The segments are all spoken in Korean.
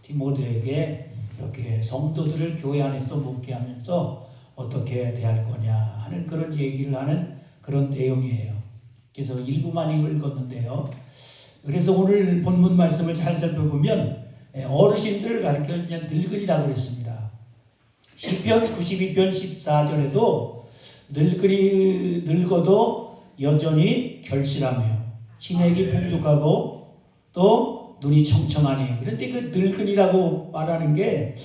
디모데에게 이렇게 성도들을 교회 안에서 목회하면서 어떻게 대할 거냐 하는 그런 얘기를 하는 그런 내용이에요. 그래서 일부만 읽었는데요. 그래서 오늘 본문 말씀을 잘 살펴보면 어르신들을 가리켜 그냥 늙은이라고 그랬습니다. 시편 92편 14절에도 늙어도 여전히 결실하며 진액이 풍족하고 또 눈이 청청하니. 그런데 그 늙은이라고 말하는 게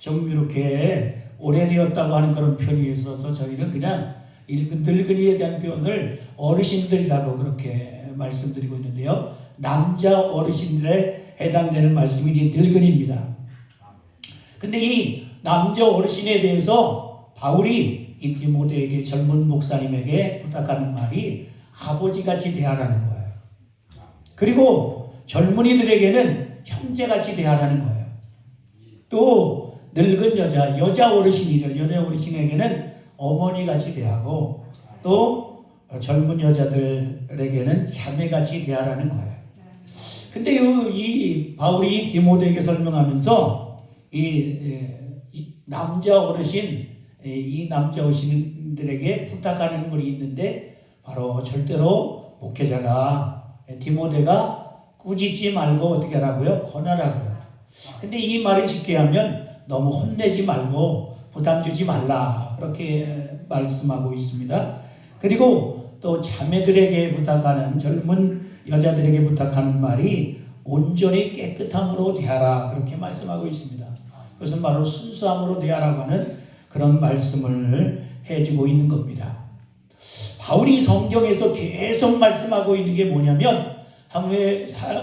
좀 이렇게 오래되었다고 하는 그런 표현이 있어서 저희는 그냥 늙은이에 대한 표현을 어르신들이라고 그렇게 말씀드리고 있는데요. 남자 어르신들에 해당되는 말씀이 이제 늙은이입니다. 근데 이 남자 어르신에 대해서 바울이 이 디모데에게 젊은 목사님에게 부탁하는 말이 아버지같이 대하라는 거예요. 그리고 젊은이들에게는 형제같이 대하라는 거예요. 또 늙은 여자 어르신이죠. 여자 어르신에게는 어머니같이 대하고 또 젊은 여자들에게는 자매같이 대하라는 거예요. 근데 이 바울이 디모데에게 설명하면서 이 남자 어르신들에게 부탁하는 것이 있는데 바로 절대로 목회자가 디모데가 꾸짖지 말고 어떻게 하라고요? 권하라고요. 근데 이 말을 짓게 하면 너무 혼내지 말고 부담 주지 말라 그렇게 말씀하고 있습니다. 그리고 또 자매들에게 부탁하는 젊은 여자들에게 부탁하는 말이 온전히 깨끗함으로 대하라 그렇게 말씀하고 있습니다. 그것은 바로 순수함으로 대하라고 하는 그런 말씀을 해주고 있는 겁니다. 바울이 성경에서 계속 말씀하고 있는 게 뭐냐면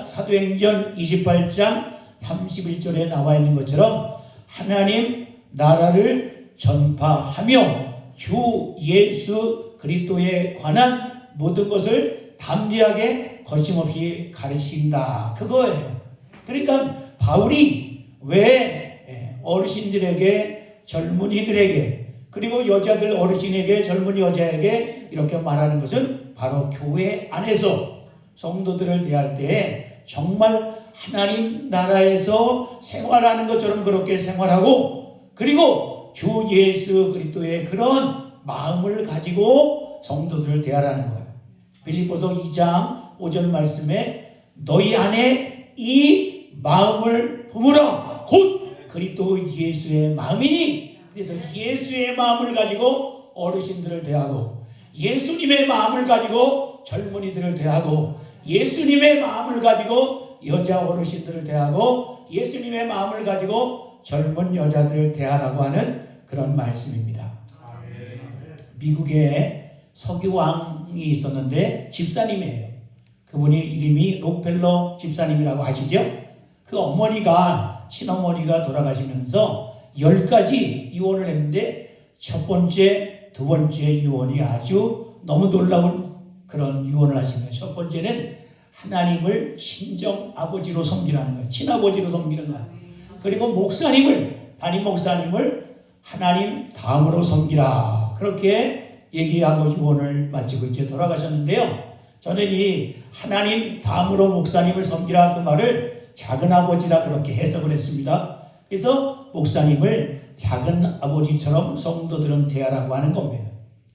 사도행전 28장 31절에 나와 있는 것처럼 하나님 나라를 전파하며 주 예수 그리스도에 관한 모든 것을 담대하게 거침없이 가르친다. 그거예요. 그러니까 바울이 왜 어르신들에게 젊은이들에게 그리고 여자들 어르신에게 젊은 여자에게 이렇게 말하는 것은 바로 교회 안에서 성도들을 대할 때 정말 하나님 나라에서 생활하는 것처럼 그렇게 생활하고 그리고 주 예수 그리스도의 그런 마음을 가지고 성도들을 대하라는 거예요. 빌립보서 2장 5절 말씀에 너희 안에 이 마음을 품으라 곧 그리스도 예수의 마음이니. 그래서 예수의 마음을 가지고 어르신들을 대하고 예수님의 마음을 가지고 젊은이들을 대하고 예수님의 마음을 가지고 여자 어르신들을 대하고 예수님의 마음을 가지고 젊은 여자들을 대하라고 하는 그런 말씀입니다. 미국에 석유왕이 있었는데 집사님이에요. 그분이 이름이 록펠러 집사님이라고 아시죠? 그 어머니가 친어머니가 돌아가시면서 10가지 이혼을 했는데 첫 번째, 두 번째 이혼이 아주 너무 놀라운 그런 이혼을 하신 거예요. 첫 번째는 하나님을 친정 아버지로 섬기라는 거예요. 친아버지로 섬기는 거예요. 그리고 담임 목사님을 하나님 다음으로 섬기라. 그렇게 얘기하고 이혼을 마치고 이제 돌아가셨는데요. 저는 이 하나님 다음으로 목사님을 섬기라 그 말을 작은 아버지라 그렇게 해석을 했습니다. 그래서 목사님을 작은 아버지처럼 성도들은 대하라고 하는 겁니다.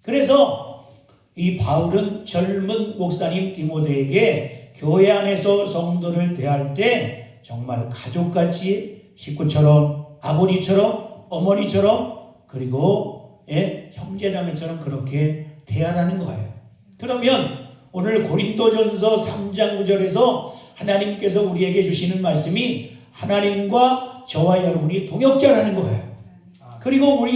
그래서 이 바울은 젊은 목사님 디모데에게 교회 안에서 성도를 대할 때 정말 가족같이 식구처럼 아버지처럼 어머니처럼 그리고 형제자매처럼 그렇게 대하라는 거예요. 그러면 오늘 고린도전서 3장 9절에서 하나님께서 우리에게 주시는 말씀이 하나님과 저와 여러분이 동역자라는 거예요. 그리고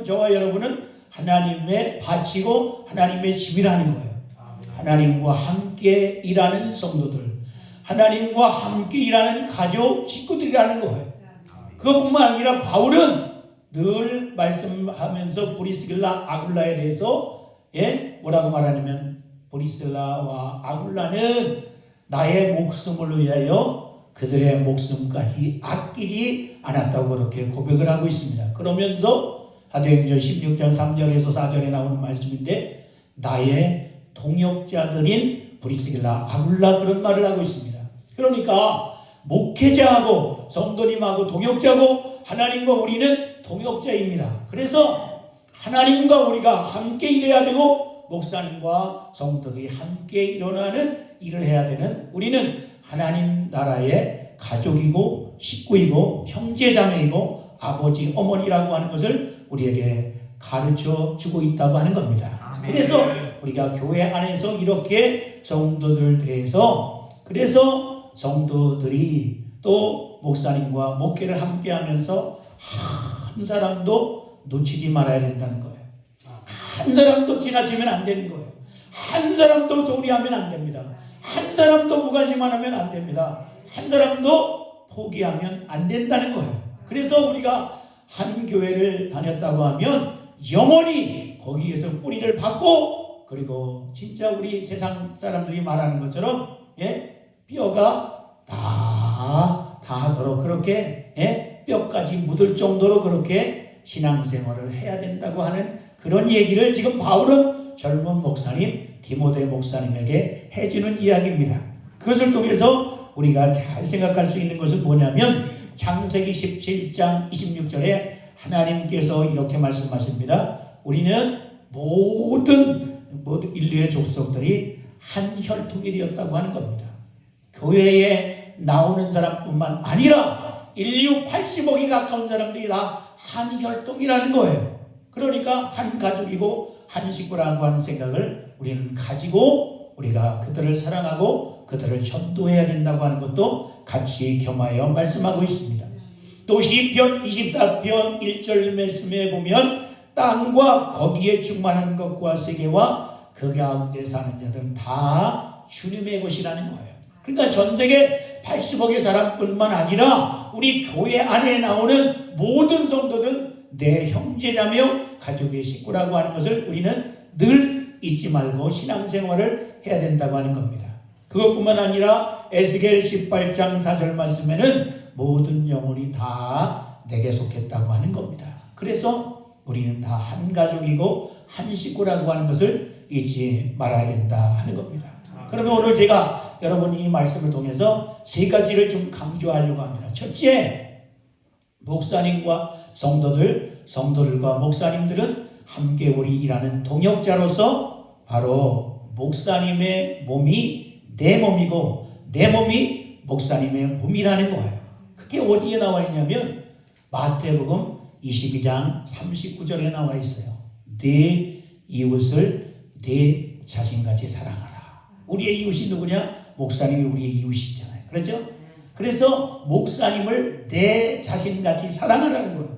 저와 여러분은 하나님의 밭이고 하나님의 집이라는 거예요. 하나님과 함께 일하는 성도들, 하나님과 함께 일하는 가족, 식구들이라는 거예요. 그것뿐만 아니라 바울은 늘 말씀하면서 브리스길라, 아굴라에 대해서 뭐라고 말하냐면 브리스길라와 아굴라는 나의 목숨을 위하여 그들의 목숨까지 아끼지 않았다고 그렇게 고백을 하고 있습니다. 그러면서 사도행전 16장 3절에서 4절에 나오는 말씀인데 나의 동역자들인 브리스길라, 아굴라 그런 말을 하고 있습니다. 그러니까 목회자하고 성도님하고 동역자고 하나님과 우리는 동역자입니다. 그래서 하나님과 우리가 함께 일해야 되고 목사님과 성도들이 함께 일어나는 일을 해야 되는 우리는 하나님 나라의 가족이고 식구이고 형제자매이고 아버지 어머니라고 하는 것을 우리에게 가르쳐 주고 있다고 하는 겁니다. 그래서 우리가 교회 안에서 이렇게 성도들 대해서 그래서 성도들이 또 목사님과 목회를 함께 하면서 한 사람도 놓치지 말아야 된다는 거예요. 한 사람도 지나치면 안 되는 거예요. 한 사람도 소홀히 하면 안 됩니다. 한 사람도 무관심만 하면 안 됩니다. 한 사람도 포기하면 안 된다는 거예요. 그래서 우리가 한 교회를 다녔다고 하면 영원히 거기에서 뿌리를 받고 그리고 진짜 우리 세상 사람들이 말하는 것처럼 뼈가 다 하도록 그렇게 뼈까지 묻을 정도로 그렇게 신앙생활을 해야 된다고 하는 그런 얘기를 지금 바울은 젊은 목사님 디모데 목사님에게 해주는 이야기입니다. 그것을 통해서 우리가 잘 생각할 수 있는 것은 뭐냐면 창세기 17장 26절에 하나님께서 이렇게 말씀하십니다. 우리는 모든 인류의 족속들이 한 혈통이 되었다고 하는 겁니다. 교회에 나오는 사람뿐만 아니라 인류 80억이 가까운 사람들이 다 한 혈통이라는 거예요. 그러니까 한 가족이고 한 식구라고 하는 생각을 우리는 가지고 우리가 그들을 사랑하고 그들을 전도해야 된다고 하는 것도 같이 겸하여 말씀하고 있습니다. 또 시편 24편 1절 말씀에 보면 땅과 거기에 충만한 것과 세계와 그 가운데 사는 자들은 다 주님의 것이라는 거예요. 그러니까 전 세계 80억의 사람뿐만 아니라 우리 교회 안에 나오는 모든 성도들은 내 형제자며 가족의 식구라고 하는 것을 우리는 늘 잊지 말고 신앙생활을 해야 된다고 하는 겁니다. 그것뿐만 아니라 에스겔 18장 4절 말씀에는 모든 영혼이 다 내게 속했다고 하는 겁니다. 그래서 우리는 다 한 가족이고 한 식구라고 하는 것을 잊지 말아야 된다 하는 겁니다. 그러면 오늘 제가 여러분 이 말씀을 통해서 세 가지를 좀 강조하려고 합니다. 첫째, 목사님과 성도들과 목사님들은 함께 우리 일하는 동역자로서 바로 목사님의 몸이 내 몸이고 내 몸이 목사님의 몸이라는 거예요. 그게 어디에 나와 있냐면 마태복음 22장 39절에 나와 있어요. 네 이웃을 네 자신같이 사랑하라. 우리의 이웃이 누구냐? 목사님이 우리의 이웃이잖아요. 그렇죠? 그래서 목사님을 내 자신같이 사랑하라는 거예요.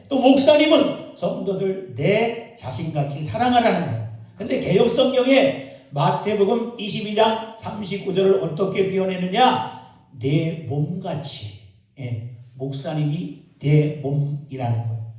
또 목사님은 성도들 내 자신같이 사랑하라는 거예요. 근데 개역 성경에 마태복음 22장 39절을 어떻게 표현했느냐? 내 몸같이. 목사님이 내 몸이라는 거예요.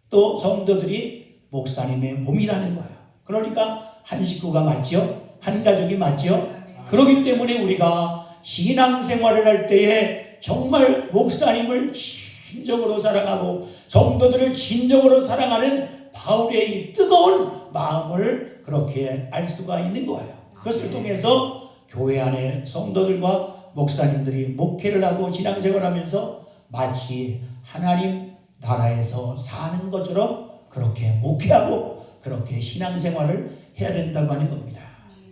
또 성도들이 목사님의 몸이라는 거예요. 그러니까 한 식구가 맞죠? 한 가족이 맞죠? 그렇기 때문에 우리가 신앙생활을 할 때에 정말 목사님을 진정으로 사랑하고 성도들을 진정으로 사랑하는 바울의 이 뜨거운 마음을 그렇게 알 수가 있는 거예요. 그것을 통해서 교회 안에 성도들과 목사님들이 목회를 하고 신앙생활을 하면서 마치 하나님 나라에서 사는 것처럼 그렇게 목회하고 그렇게 신앙생활을 해야 된다고 하는 겁니다.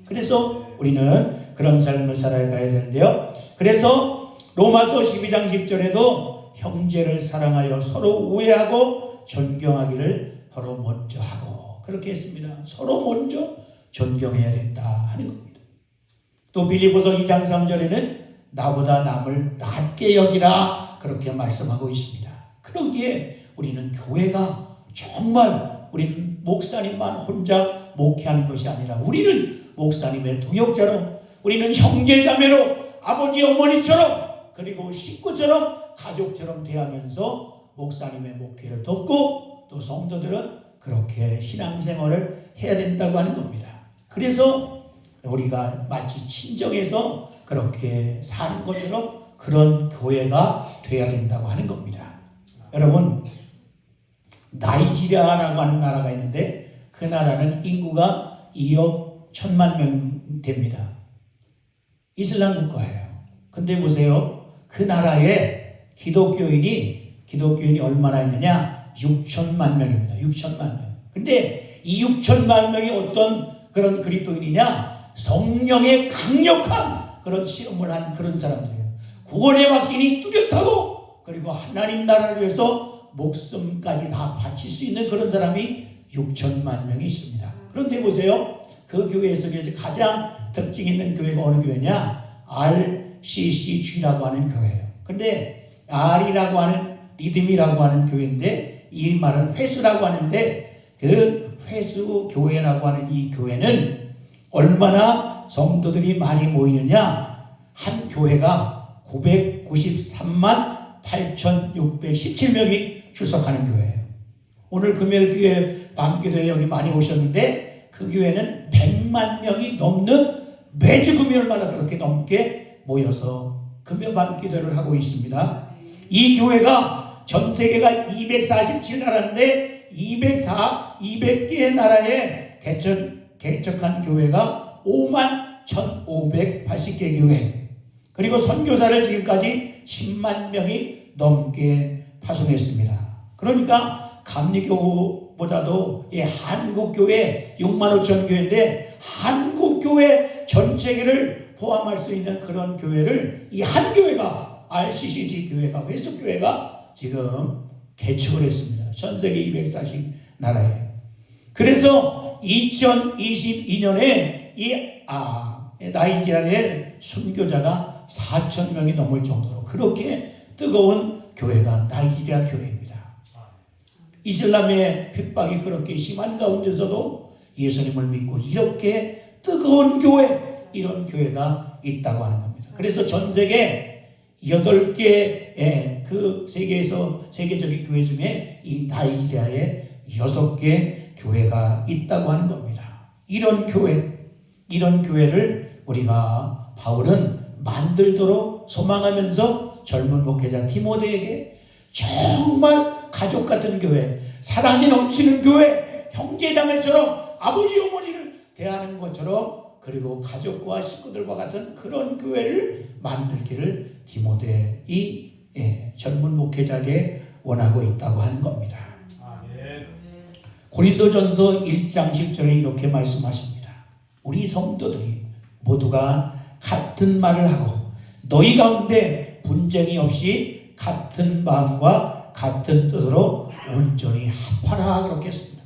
그래서 우리는 그런 삶을 살아가야 되는데요. 그래서 로마서 12장 10절에도 형제를 사랑하여 서로 우애하고 존경하기를 서로 먼저 하고 그렇게 했습니다. 서로 먼저 존경해야 된다 하는 겁니다. 또 빌립보서 2장 3절에는 나보다 남을 낮게 여기라 그렇게 말씀하고 있습니다. 그러기에 우리는 교회가 정말 우리는 목사님만 혼자 목회하는 것이 아니라 우리는 목사님의 동역자로 우리는 형제자매로 아버지 어머니처럼 그리고 식구처럼 가족처럼 대하면서 목사님의 목회를 돕고 또 성도들은 그렇게 신앙생활을 해야 된다고 하는 겁니다. 그래서 우리가 마치 친정에서 그렇게 사는 것처럼 그런 교회가 돼야 된다고 하는 겁니다. 여러분 나이지리아라고 하는 나라가 있는데 그 나라는 인구가 2억 1천만 명 됩니다. 이슬람 국가예요. 근데 보세요. 그 나라에 기독교인이 얼마나 있느냐? 6천만 명입니다. 6천만 명. 근데 이 6천만 명이 어떤 그런 그리스도인이냐? 성령의 강력한 그런 시험을 한 그런 사람들이에요. 구원의 확신이 뚜렷하고 그리고 하나님 나라를 위해서 목숨까지 다 바칠 수 있는 그런 사람이 6천만 명이 있습니다. 그런데 보세요. 그 교회에서 가장 특징 있는 교회가 어느 교회냐? RCCG라고 하는 교회예요. 근데 R이라고 하는 리듬이라고 하는 교회인데 이 말은 회수라고 하는데 그 회수 교회라고 하는 이 교회는 얼마나 성도들이 많이 모이느냐? 한 교회가 993만 8,617명이 출석하는 교회예요. 오늘 금요일 교회 밤기도에 여기 많이 오셨는데 그 교회는 100만 명이 넘는 매주 금요일마다 그렇게 넘게 모여서 금요 밤기도를 하고 있습니다. 이 교회가 전 세계가 247나라인데 200개의 나라에 개척한 교회가 5만 1,580개 교회, 그리고 선교사를 지금까지 10만 명이 넘게 파송했습니다. 그러니까 감리교보다도 한국교회 6만 5천 교회인데 한국교회 전체를 포함할 수 있는 그런 교회를 이 한 교회가 RCCG 교회가 회수교회가 지금 개척을 했습니다. 전 세계 240 나라에. 그래서 2022년에 나이지리아의 순교자가 4천 명이 넘을 정도로 그렇게 뜨거운 교회가 나이지리아 교회입니다. 이슬람의 핍박이 그렇게 심한 가운데서도 예수님을 믿고 이렇게 뜨거운 교회, 이런 교회가 있다고 하는 겁니다. 그래서 전 세계 8개 그 세계적인 교회 중에 이 나이지리아에 6개 교회가 있다고 하는 겁니다. 이런 교회를 우리가 바울은 만들도록 소망하면서 젊은 목회자 디모데에게 정말 가족 같은 교회, 사랑이 넘치는 교회, 형제자매처럼 아버지 어머니를 대하는 것처럼 그리고 가족과 식구들과 같은 그런 교회를 만들기를 디모데 젊은 목회자에게 원하고 있다고 하는 겁니다. 고린도전서 1장 10절에 이렇게 말씀하십니다. 우리 성도들이 모두가 같은 말을 하고 너희 가운데 분쟁이 없이 같은 마음과 같은 뜻으로 온전히 합하라 그렇게 했습니다.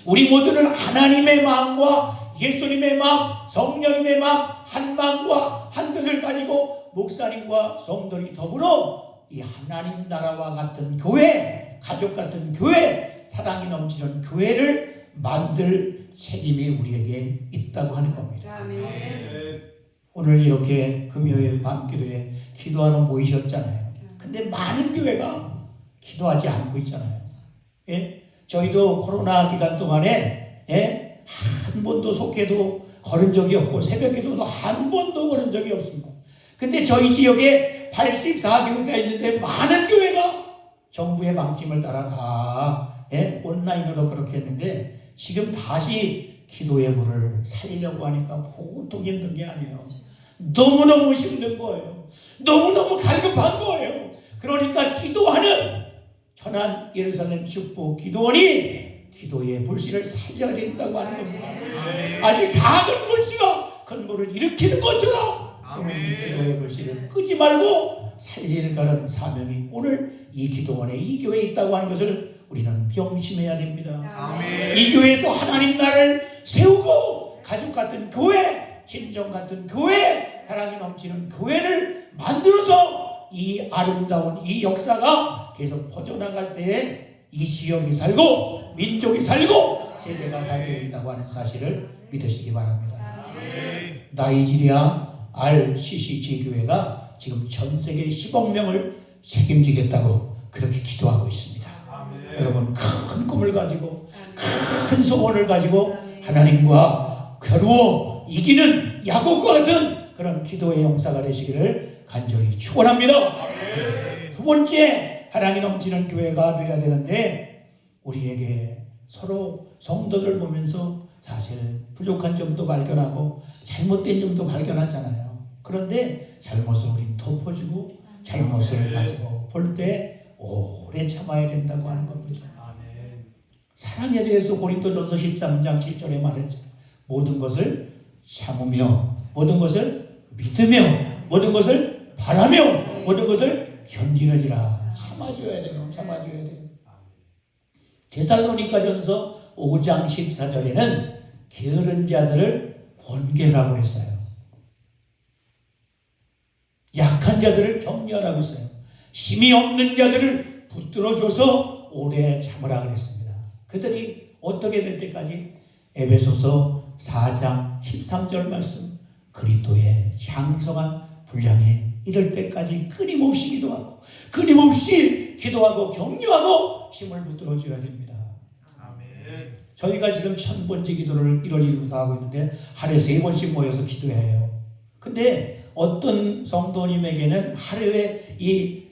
우리 모두는 하나님의 마음과 예수님의 마음, 성령님의 마음, 한 마음과 한 뜻을 가지고 목사님과 성도들이 더불어 이 하나님 나라와 같은 교회, 가족 같은 교회, 사랑이 넘치는 교회를 만들 책임이 우리에게 있다고 하는 겁니다. 오늘 이렇게 금요일 밤기도에 기도하러 모이셨잖아요. 근데 많은 교회가 기도하지 않고 있잖아요. 저희도 코로나 기간 동안에 한 번도 속회도 걸은 적이 없고 새벽기도도 한 번도 걸은 적이 없습니다. 근데 저희 지역에 84교회가 있는데 많은 교회가 정부의 방침을 따라 다 온라인으로 그렇게 했는데 지금 다시 기도의 불을 살리려고 하니까 보통 힘든 게 아니에요. 너무너무 힘든 거예요. 너무너무 갈급한 거예요. 그러니까 기도하는 천안 예루살렘 축복 기도원이 기도의 불씨를 살려야 된다고 하는 겁니다. 아주 작은 불씨가 큰 불을 일으키는 것처럼 기도의 불씨를 끄지 말고 살릴 그런 사명이 오늘 이 기도원에 이 교회에 있다고 하는 것을 우리는 명심해야 됩니다. 이 교회에서 하나님 나라를 세우고 가족 같은 교회, 친정 같은 교회, 사랑이 넘치는 교회를 만들어서 이 아름다운 이 역사가 계속 퍼져나갈 때에 이 지역이 살고 민족이 살고 세계가 살게 된다고 하는 사실을 믿으시기 바랍니다. 나이지리아 RCCG 교회가 지금 전 세계 10억 명을 책임지겠다고 그렇게 기도하고 있습니다. 여러분 큰 꿈을 가지고 큰 소원을 가지고 하나님과 겨루어 이기는 야곱과 같은 그런 기도의 용사가 되시기를 간절히 축원합니다. 두 번째, 사랑이 넘치는 교회가 되어야 되는데 우리에게 서로 성도들 보면서 사실 부족한 점도 발견하고 잘못된 점도 발견하잖아요. 그런데 잘못을 우리는 덮어주고 잘못을 가지고 볼 때 오래 참아야 된다고 하는 겁니다. 아멘. 사랑에 대해서 고린도전서 13장 7절에 말했죠. 모든 것을 참으며 모든 것을 믿으며 모든 것을 바라며 모든 것을 견디느니라. 참아줘야 돼요. 참아줘야 돼요. 데살로니가전서 5장 14절에는 게으른 자들을 권계라고 했어요. 약한 자들을 격려하라고 했어요. 힘이 없는 자들을 붙들어줘서 오래 참으라 그랬습니다. 그들이 어떻게 될 때까지? 에베소서 4장 13절 말씀, 그리스도의 장성한 분량에 이를 때까지 끊임없이 기도하고 격려하고 힘을 붙들어줘야 됩니다. 아멘. 저희가 지금 1000번째 기도를 1월 1일부터 하고 있는데 하루에 3번씩 모여서 기도해요. 근데 어떤 성도님에게는 하루에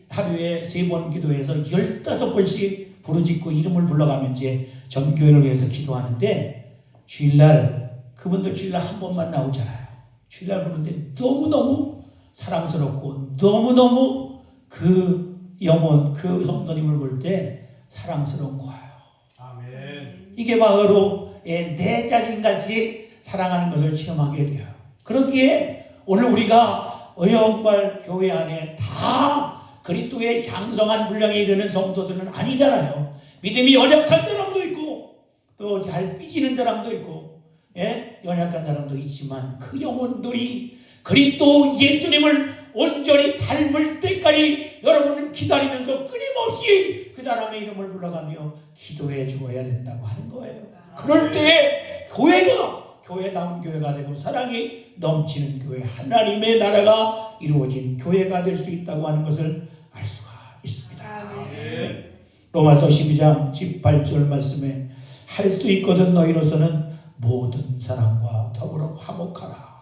3번 기도해서 15번씩 부르짖고 이름을 불러가면 이제 전교회를 위해서 기도하는데, 주일날 그분들 주일날 한 번만 나오잖아요. 주일날 부르는데 너무너무 사랑스럽고 너무너무 그 영혼, 그 성도님을 볼 때 사랑스러운 거예요. 아멘. 이게 바로 내 자신같이 사랑하는 것을 체험하게 돼요. 그러기에 오늘 우리가 의형발 교회 안에 다 그리스도의 장성한 분량에 이르는 성도들은 아니잖아요. 믿음이 연약한 사람도 있고 또 잘 삐지는 사람도 있고, 연약한 사람도 있지만 그 영혼들이 그리스도 예수님을 온전히 닮을 때까지 여러분은 기다리면서 끊임없이 그 사람의 이름을 불러가며 기도해 주어야 된다고 하는 거예요. 그럴 때에 교회다운 교회가 되고 사랑이 넘치는 교회, 하나님의 나라가 이루어진 교회가 될 수 있다고 하는 것을 알 수가 있습니다. 로마서 12장 18절 말씀에 할 수 있거든 너희로서는 모든 사람과 더불어 화목하라.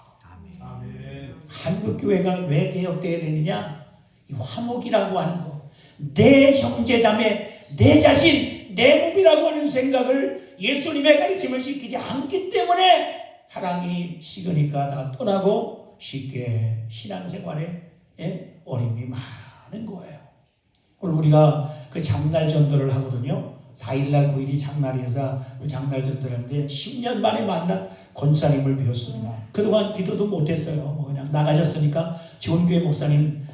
아멘. 한국 교회가 왜 개혁되어야 되느냐? 이 화목이라고 하는 것, 내 형제 자매, 내 자신, 내 몸이라고 하는 생각을 예수님의 가르침을 시키지 않기 때문에 사랑이 식으니까 다 떠나고 쉽게 신앙생활에 어림이 많은 거예요. 오늘 우리가 그 장날 전도를 하거든요. 4일날 9일이 장날이어서 장날 전도를 하는데 10년 만에 만난 권사님을 배웠습니다. 그동안 기도도 못했어요. 그냥 나가셨으니까 좋은 교회 목사님,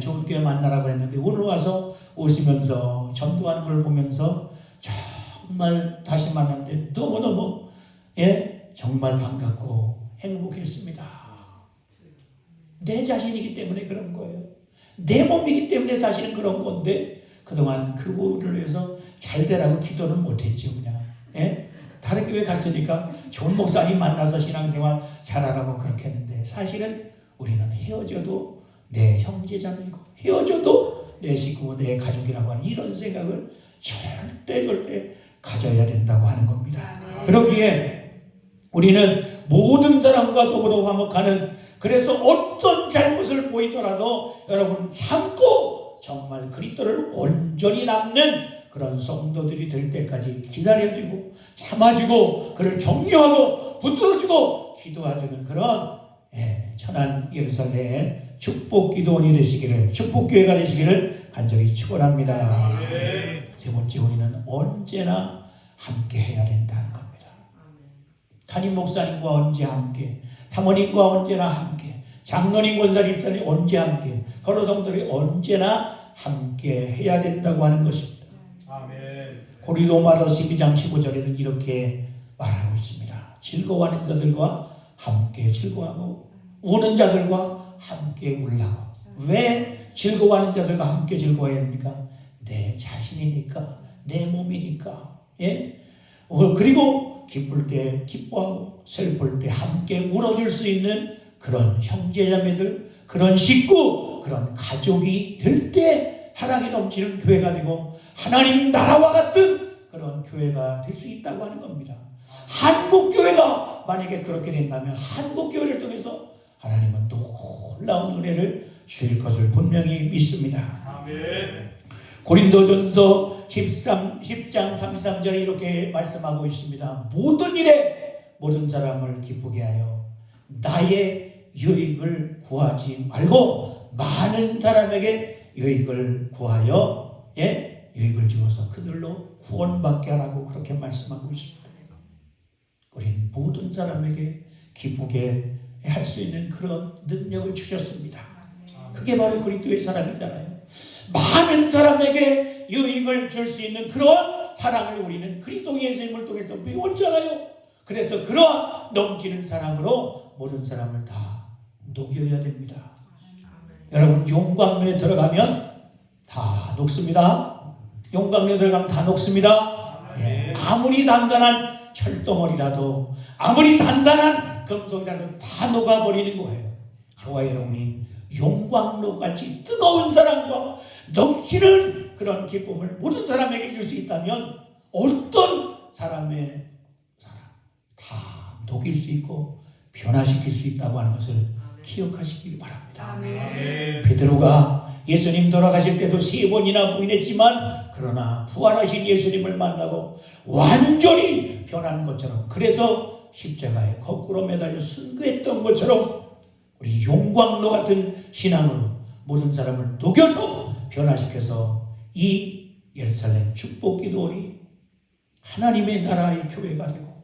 좋은 교회 만나라고 했는데 오늘 와서 오시면서 전도하는 걸 보면서 정말 다시 만났는데 너무너무 정말 반갑고 행복했습니다. 내 자신이기 때문에 그런 거예요. 내 몸이기 때문에 사실은 그런 건데 그동안 그분을 위해서 잘 되라고 기도는 못했죠. 그냥 다른 교회 갔으니까 좋은 목사님 만나서 신앙생활 잘하라고 그렇게 했는데 사실은 우리는 헤어져도 내 형제자매이고 헤어져도 내 식구, 내 가족이라고 하는 이런 생각을 절대 가져야 된다고 하는 겁니다. 그러기에 우리는 모든 사람과 더불어 화목하는, 그래서 어떤 잘못을 보이더라도 여러분 참고 정말 그리스도를 온전히 남는 그런 성도들이 될 때까지 기다려주고 참아주고 그를 격려하고 붙들어주고 기도해주는 그런 천안 예루살렘 축복기도원이 되시기를, 축복교회가 되시기를 간절히 축원합니다. 세 번째, 우리는 언제나 함께 해야 된다는 겁니다. 담임 목사님과 언제 함께, 사모님과 언제나 함께, 장로님, 권사님, 집사님 언제 함께, 서로 성도들이 언제나 함께 해야 된다고 하는 것입니다. 고린도전서 12장 15절에는 이렇게 말하고 있습니다. 즐거워하는 자들과 함께 즐거워하고 우는 자들과 함께 울라고. 왜 즐거워하는 자들과 함께 즐거워해야 합니까? 내 자신이니까, 내 몸이니까. 그리고 기쁠 때 기뻐하고 슬플 때 함께 울어줄 수 있는 그런 형제자매들, 그런 식구, 그런 가족이 될 때 사랑이 넘치는 교회가 되고 하나님 나라와 같은 그런 교회가 될 수 있다고 하는 겁니다. 한국교회가 만약에 그렇게 된다면 한국교회를 통해서 하나님은 놀라운 은혜를 주실 것을 분명히 믿습니다. 아멘. 고린도전서 10장 33절에 이렇게 말씀하고 있습니다. 모든 일에 모든 사람을 기쁘게 하여 나의 유익을 구하지 말고 많은 사람에게 유익을 구하여 유익을 주어서 그들로 구원받게 하라고 그렇게 말씀하고 있습니다. 우린 모든 사람에게 기쁘게 할 수 있는 그런 능력을 주셨습니다. 그게 바로 그리스도의 사랑이잖아요. 많은 사람에게 유익을 줄 수 있는 그런 사랑을 우리는 그리스도 예수님을 통해서 배웠잖아요. 그래서 그러한 넘치는 사랑으로 모든 사람을 다 녹여야 됩니다. 여러분 용광로에 들어가면 다 녹습니다. 용광로에 들어가면 다 녹습니다. 아무리 단단한 철덩어리라도 아무리 단단한 금속이라도 다 녹아버리는 거예요. 저와 여러분이 용광로같이 뜨거운 사랑과 넘치는 그런 기쁨을 모든 사람에게 줄 수 있다면 어떤 사람의 사랑 다 녹일 수 있고 변화시킬 수 있다고 하는 것을 기억하시길 바랍니다. 베드로가 예수님 돌아가실 때도 3번이나 부인했지만 그러나 부활하신 예수님을 만나고 완전히 변한 것처럼 그래서 십자가에 거꾸로 매달려 순교했던 것처럼 우리 용광로 같은 신앙으로 모든 사람을 녹여서 변화시켜서 이 예루살렘 축복기도원이 하나님의 나라의 교회가 되고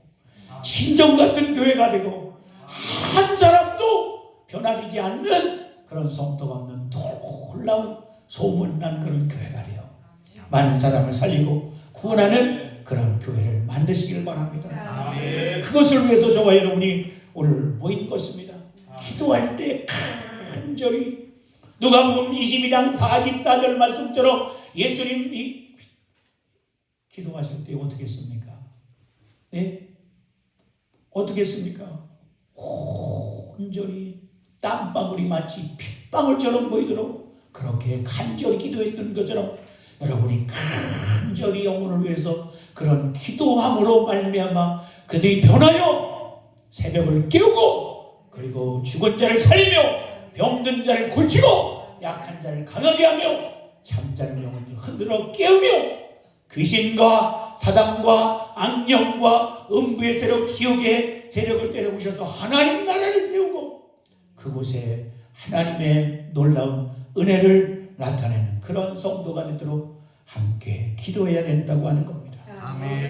친정 같은 교회가 되고 한 사람도 변화되지 않는 그런 성도가 없는 놀라운 소문난 그런 교회가 돼요. 많은 사람을 살리고 구원하는 그런 교회를 만드시기를 바랍니다. 그것을 위해서 저와 여러분이 오늘 모인 것입니다. 기도할 때 간절히 누가복음 22장 44절 말씀처럼 예수님이 기도하실 때 어떻게 했습니까? 네? 어떻게 했습니까? 온전히 땀방울이 마치 핏방울처럼 보이도록 그렇게 간절히 기도했던 것처럼 여러분이 간절히 영혼을 위해서 그런 기도함으로 말미암아 그들이 변하여 새벽을 깨우고 그리고 죽은 자를 살리며 병든 자를 고치고 약한 자를 강하게 하며 잠자는 영혼을 흔들어 깨우며 귀신과 사단과 악령과 음부의 세력 지옥의 세력을 때려부셔서 하나님 나라를 세우고 그곳에 하나님의 놀라운 은혜를 나타내는 그런 성도가 되도록 함께 기도해야 된다고 하는 겁니다. 아멘.